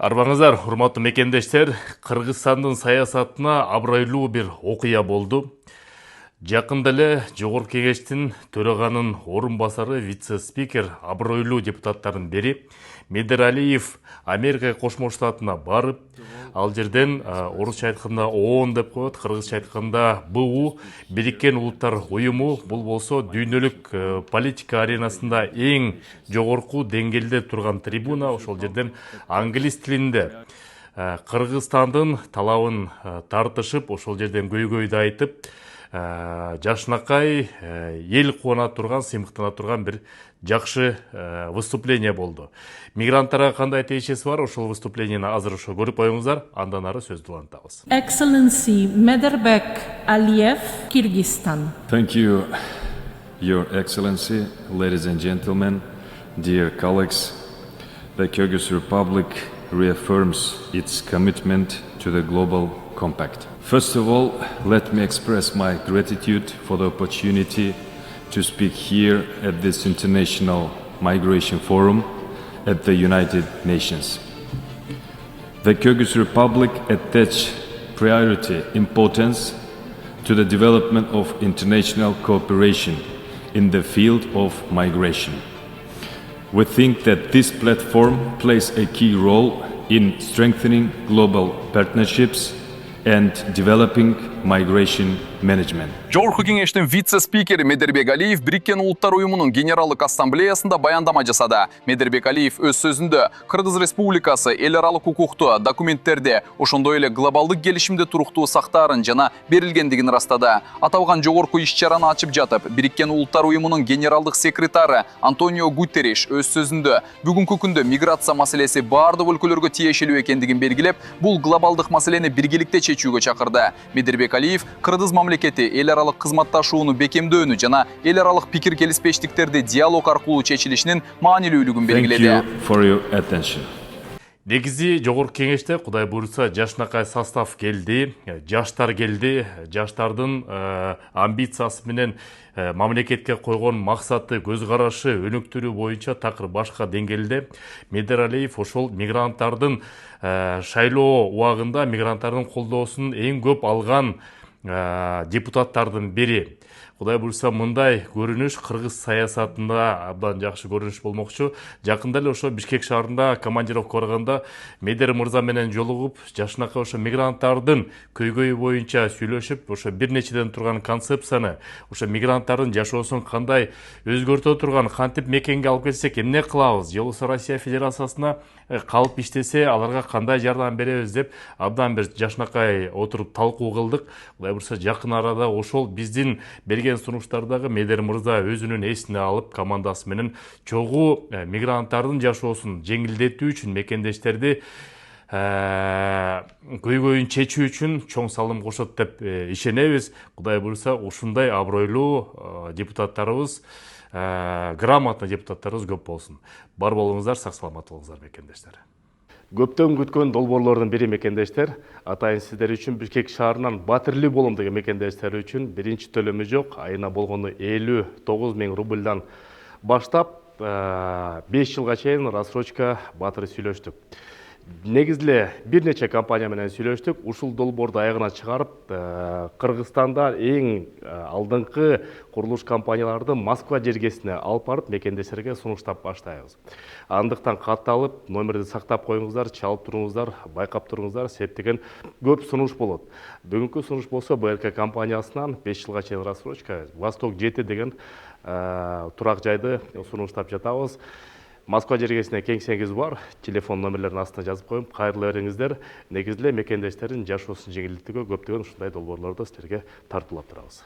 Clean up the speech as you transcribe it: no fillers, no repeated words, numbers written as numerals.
Арбаңыздар, урматтуу мекендештер, Кыргызстандын саясатына абройлуу бир окуя болду. Жакында эле Жогорку Кеңештин төраганын орун басары вице-спикер абройлуу депутаттардын бири Медералиев Америка Кошмо Штатына барып, ал жерден орусча айтканда ООН деп коет, кыргызча айтканда БУ, Бириккен Улуттар Уюму, бул болсо дүйнөлүк политика аренасында эң жогорку деңгээлде турган трибуна. Ошол жерден англис тилинде Кыргызстандын талабын тартышып, ошол жерден көйгөйдү айтып, жашынакай эл кубана турган, сыймыктана турган бир жакшы выступление болду. Мигранттарга кандай тиешеси бар, ошол выступлениени азыр ошо көрүп коюңуздар, андан ары сөздү улантабыз. Excellency Medirbek Aliyev, Kyrgyzstan. Thank you, Your Excellency, ladies and gentlemen, dear colleagues. The Kyrgyz Republic reaffirms its commitment to the Global Compact. First of all, let me express my gratitude for the opportunity to speak here at this International Migration Forum at the United Nations. The Kyrgyz Republic attaches priority importance to the development of international cooperation in the field of migration. We think that this platform plays a key role in strengthening global partnerships and developing migration management. Жогорку Кеңештин вице-спикери Медербек Алиев Бириккен Улуттар Уюмунун Генералдык Ассамблеясында баяндама жасады. Медербек Алиев өз сөзүндө Кыргыз Республикасы эл аралык укукту документтерде, ошондой эле глобалдык келишимде туруктуу сактаарын жана берилгендигин растады. Аталган жогорку иш-чараны ачып жатып, Бириккен Улуттар Уюмунун генералдык секретары Антонио Гутерриш өз сөзүндө бүгүнкү күндө миграция маселеси бардык өлкөлөргө тиешелүү экендигин белгилеп, бул глобалдык маселени биргеликте чечүүгө чакырды. Медербек Алиев Кыргыз мамлекети эл аралык кызматташууну бекемдөөнү жана эл аралык пикир келиспештиктерди диалог аркылуу чечилишинин маанилүүлүгүн белгиледи. Thank you for your attention. Негизи Жогорку Кеңеште Кудай буйрса жашынакай состав келди, жаштар келди, жаштардын амбициясы менен мамлекетке койгон максаты, көз карашы, өнүктүрүү боюнча такыр башка деңгээлде. Медералиев ошол мигранттардын шайлоо убагында мигранттардын колдоосун эң көп алган депутаттардын бири. Кудай буйрса мындай көрүнүш кыргыз саясатында абдан жакшы көрүнүш болмокчу. Жакында эле ошо Бишкек шаарында командировка барганда Медер мырза менен жолугуп, жашынакай ошо мигранттардын көйгөйү боюнча сүйлөшүп, ошо бир нечеден турган концепцияны, ошо мигранттардын жашоосун кандай өзгөртө турган, кантип мекенге алып келсек эмне кылабыз, же болбосо Россия Федерациясына калып иштесе аларга кандай жардам беребиз деп абдан бир жашынакай отуруп талкуу кылдык. Кудай буйрса жакын арада ошол биздин берген сунуштардагы Медер мырза өзүнүн эсине алып, командасы менен чогуу мигранттардын жашоосун жеңилдетүү үчүн, мекендештерди көйгөйүн чечүү үчүн чоң салым кошот деп ишенебиз. Кудай буйрса ушундай абройлуу депутаттарыбыз, грамотный депутаттарыбыз көп болсун. Бар болуңуздар, сак саламат болуңуздар мекендештер. Көптөн күткөн долбоорлордун бири мекендештер, атайын сиздер үчүн Бишкек шаарынан Батирлүү болумдагы мекендештер үчүн биринчи төлөмү жок, айына болгону 59 000 рубльдан баштап 5 жылга чейин рассрочка батыры сүйлөштүк. Негизле бир нече компания менен сүйлөштүк. Ушул долбоорду аягына чыгарып, Кыргызстанда эң алдыңкы курулуш компанияларды Москва жергесине алып барып, мекендештерге сунуштап баштайбыз. Андыктан катталып, номерди сактап коюңуздар, чалып туруңуздар, байкап туруңуздар, септеген көп сунуш болот. Бүгүнкү сунуш болсо БРК компаниясынан 5 жылга чейин рассрочка, Восток 7 деген турак жайды сунуштап жатабыз. Москва жергесине кеңсеңиз бар, телефон номерлерин астына жазып коюм, кайрылы бериңиздер. Негизле мекендештердин жашоосун жеңилдетүүгө көптөгөн ушундай долбоорлорду силерге тартуулап турабыз.